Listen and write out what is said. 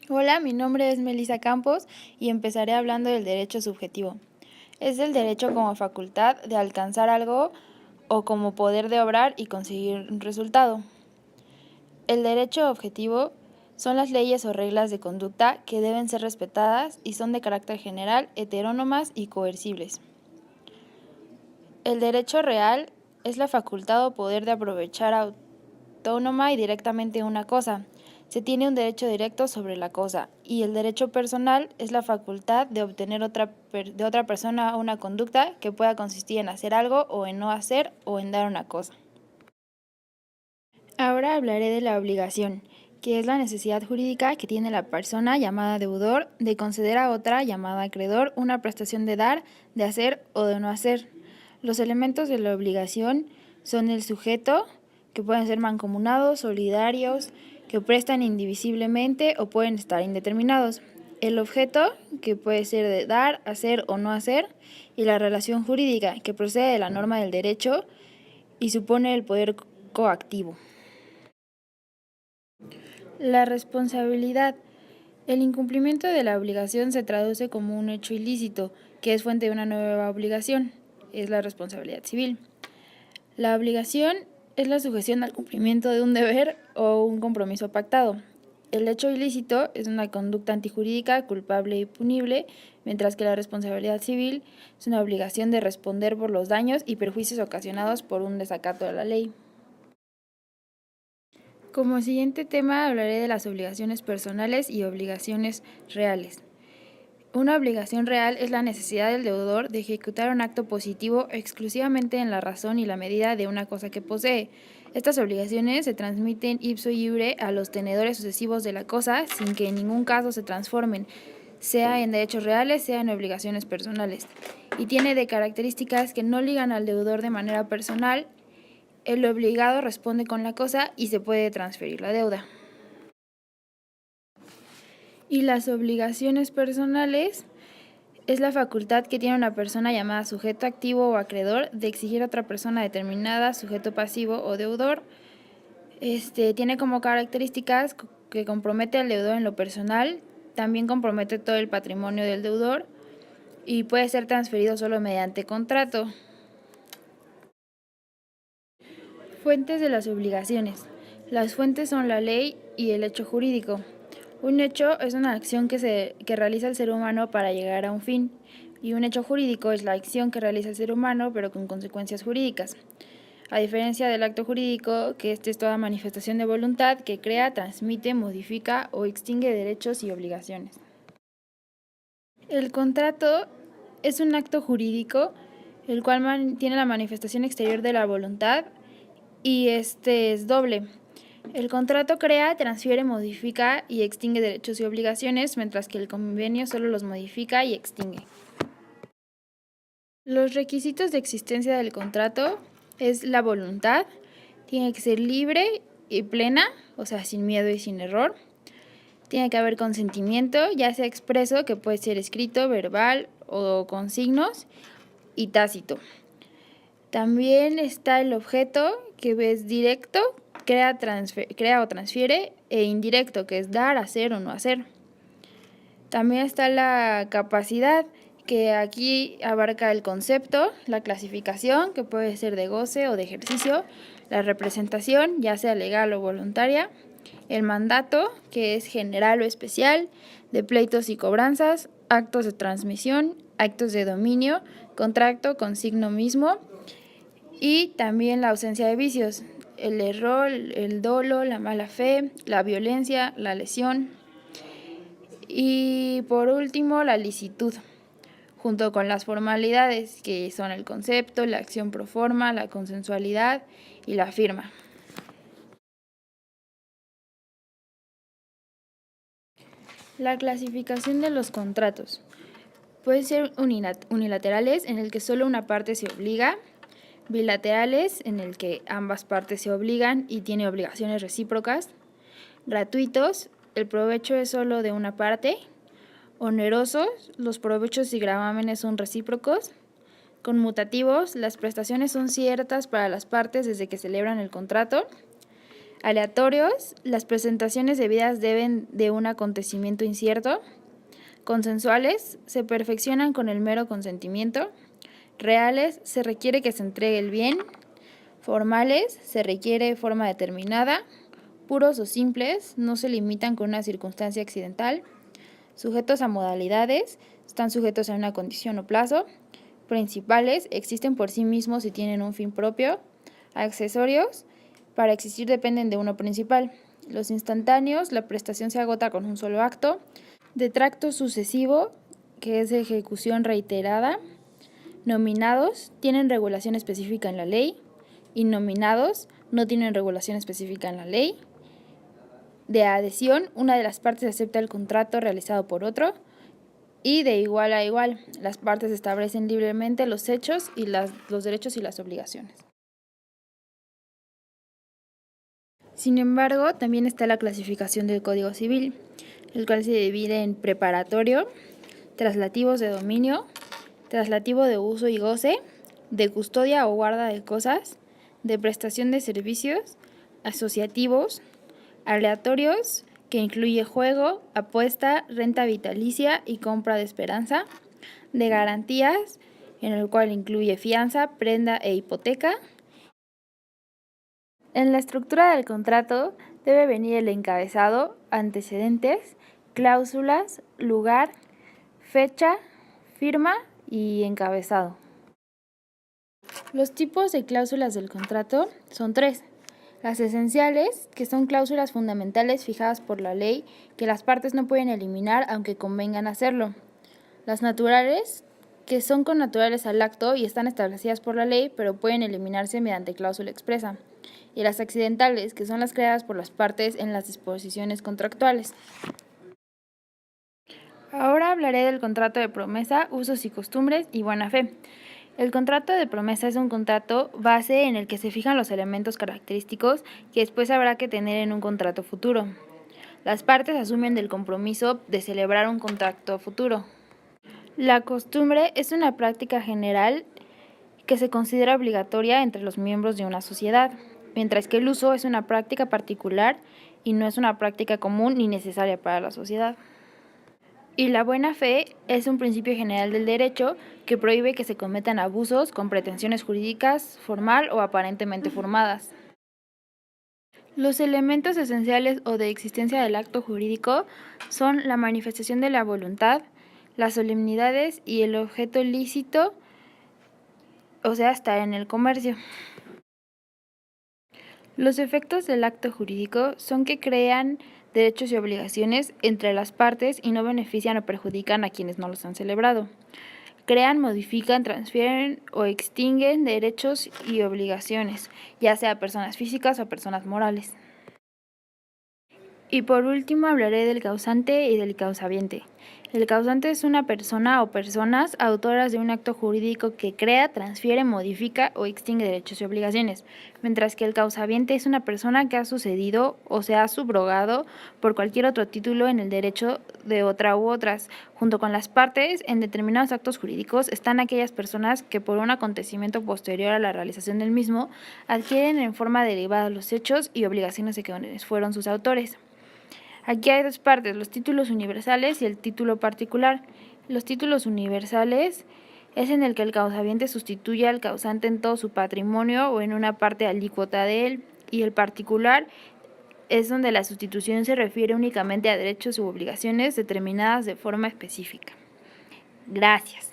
Hola, mi nombre es Melissa Campos y empezaré hablando del derecho subjetivo. Es el derecho como facultad de alcanzar algo o como poder de obrar y conseguir un resultado. El derecho objetivo son las leyes o reglas de conducta que deben ser respetadas y son de carácter general, heterónomas y coercibles. El derecho real es la facultad o poder de aprovechar autónoma y directamente una cosa. Se tiene un derecho directo sobre la cosa, y el derecho personal es la facultad de obtener de otra persona una conducta que pueda consistir en hacer algo o en no hacer o en dar una cosa. Ahora hablaré de la obligación, que es la necesidad jurídica que tiene la persona llamada deudor de conceder a otra llamada acreedor una prestación de dar, de hacer o de no hacer. Los elementos de la obligación son el sujeto, que pueden ser mancomunados, solidarios, que prestan indivisiblemente o pueden estar indeterminados. El objeto, que puede ser de dar, hacer o no hacer, y la relación jurídica, que procede de la norma del derecho y supone el poder coactivo. La responsabilidad. El incumplimiento de la obligación se traduce como un hecho ilícito, que es fuente de una nueva obligación. Es la responsabilidad civil. La obligación es la sujeción al cumplimiento de un deber o un compromiso pactado. El hecho ilícito es una conducta antijurídica, culpable y punible, mientras que la responsabilidad civil es una obligación de responder por los daños y perjuicios ocasionados por un desacato de la ley. Como siguiente tema hablaré de las obligaciones personales y obligaciones reales. Una obligación real es la necesidad del deudor de ejecutar un acto positivo exclusivamente en la razón y la medida de una cosa que posee. Estas obligaciones se transmiten ipso iure a los tenedores sucesivos de la cosa sin que en ningún caso se transformen, sea en derechos reales, sea en obligaciones personales. Y tiene de características que no ligan al deudor de manera personal. El obligado responde con la cosa y se puede transferir la deuda. Y las obligaciones personales es la facultad que tiene una persona llamada sujeto activo o acreedor de exigir a otra persona determinada, sujeto pasivo o deudor. Tiene como características que compromete al deudor en lo personal, también compromete todo el patrimonio del deudor y puede ser transferido solo mediante contrato. Fuentes de las obligaciones. Las fuentes son la ley y el hecho jurídico. Un hecho es una acción que realiza el ser humano para llegar a un fin, y un hecho jurídico es la acción que realiza el ser humano pero con consecuencias jurídicas. A diferencia del acto jurídico, que es toda manifestación de voluntad que crea, transmite, modifica o extingue derechos y obligaciones. El contrato es un acto jurídico el cual tiene la manifestación exterior de la voluntad y este es doble. El contrato crea, transfiere, modifica y extingue derechos y obligaciones, mientras que el convenio solo los modifica y extingue. Los requisitos de existencia del contrato es la voluntad, tiene que ser libre y plena, o sea, sin miedo y sin error. Tiene que haber consentimiento, ya sea expreso, que puede ser escrito, verbal o con signos, y tácito. También está el objeto, que es directo, crea o transfiere, e indirecto, que es dar, hacer o no hacer. También está la capacidad, que aquí abarca el concepto, la clasificación, que puede ser de goce o de ejercicio, la representación, ya sea legal o voluntaria, el mandato, que es general o especial, de pleitos y cobranzas, actos de transmisión, actos de dominio, contrato con signo mismo, y también la ausencia de vicios, el error, el dolo, la mala fe, la violencia, la lesión. Y por último, la licitud, junto con las formalidades, que son el concepto, la acción pro forma, la consensualidad y la firma. La clasificación de los contratos. Pueden ser unilaterales, en el que solo una parte se obliga, bilaterales, en el que ambas partes se obligan y tiene obligaciones recíprocas, gratuitos, el provecho es solo de una parte, onerosos, los provechos y gravámenes son recíprocos, conmutativos, las prestaciones son ciertas para las partes desde que celebran el contrato, Aleatorios, las presentaciones debidas deben de un acontecimiento incierto. Consensuales, se perfeccionan con el mero consentimiento. Reales, se requiere que se entregue el bien. Formales, se requiere forma determinada. Puros o simples, no se limitan con una circunstancia accidental. Sujetos a modalidades, están sujetos a una condición o plazo. Principales, existen por sí mismos y tienen un fin propio. Accesorios, para existir dependen de uno principal. Los instantáneos, la prestación se agota con un solo acto. De tracto sucesivo, que es de ejecución reiterada. Nominados, tienen regulación específica en la ley. Innominados, no tienen regulación específica en la ley. De adhesión, una de las partes acepta el contrato realizado por otro. Y de igual a igual, las partes establecen libremente los hechos y los derechos y las obligaciones. Sin embargo, también está la clasificación del Código Civil, el cual se divide en preparatorio, traslativos de dominio, traslativo de uso y goce, de custodia o guarda de cosas, de prestación de servicios, asociativos, aleatorios, que incluye juego, apuesta, renta vitalicia y compra de esperanza, de garantías, en el cual incluye fianza, prenda e hipoteca. En la estructura del contrato debe venir el encabezado, antecedentes, cláusulas, lugar, fecha, firma y encabezado. Los tipos de cláusulas del contrato son 3. Las esenciales, que son cláusulas fundamentales fijadas por la ley que las partes no pueden eliminar aunque convengan hacerlo. Las naturales, que son connaturales al acto y están establecidas por la ley pero pueden eliminarse mediante cláusula expresa. Y las accidentales, que son las creadas por las partes en las disposiciones contractuales. Ahora hablaré del contrato de promesa, usos y costumbres y buena fe. El contrato de promesa es un contrato base en el que se fijan los elementos característicos que después habrá que tener en un contrato futuro. Las partes asumen el compromiso de celebrar un contrato futuro. La costumbre es una práctica general que se considera obligatoria entre los miembros de una sociedad, mientras que el uso es una práctica particular y no es una práctica común ni necesaria para la sociedad. Y la buena fe es un principio general del derecho que prohíbe que se cometan abusos con pretensiones jurídicas formal o aparentemente formadas. Los elementos esenciales o de existencia del acto jurídico son la manifestación de la voluntad, las solemnidades y el objeto lícito, o sea, estar en el comercio. Los efectos del acto jurídico son que crean derechos y obligaciones entre las partes y no benefician o perjudican a quienes no los han celebrado. Crean, modifican, transfieren o extinguen derechos y obligaciones, ya sea a personas físicas o a personas morales. Y por último hablaré del causante y del causaviente. El causante es una persona o personas autoras de un acto jurídico que crea, transfiere, modifica o extingue derechos y obligaciones, mientras que el causaviente es una persona que ha sucedido o se ha subrogado por cualquier otro título en el derecho de otra u otras. Junto con las partes, en determinados actos jurídicos están aquellas personas que por un acontecimiento posterior a la realización del mismo adquieren en forma derivada los hechos y obligaciones de quienes fueron sus autores. Aquí hay 2 partes, los títulos universales y el título particular. Los títulos universales es en el que el causaviente sustituye al causante en todo su patrimonio o en una parte alícuota de él, y el particular es donde la sustitución se refiere únicamente a derechos u obligaciones determinadas de forma específica. Gracias.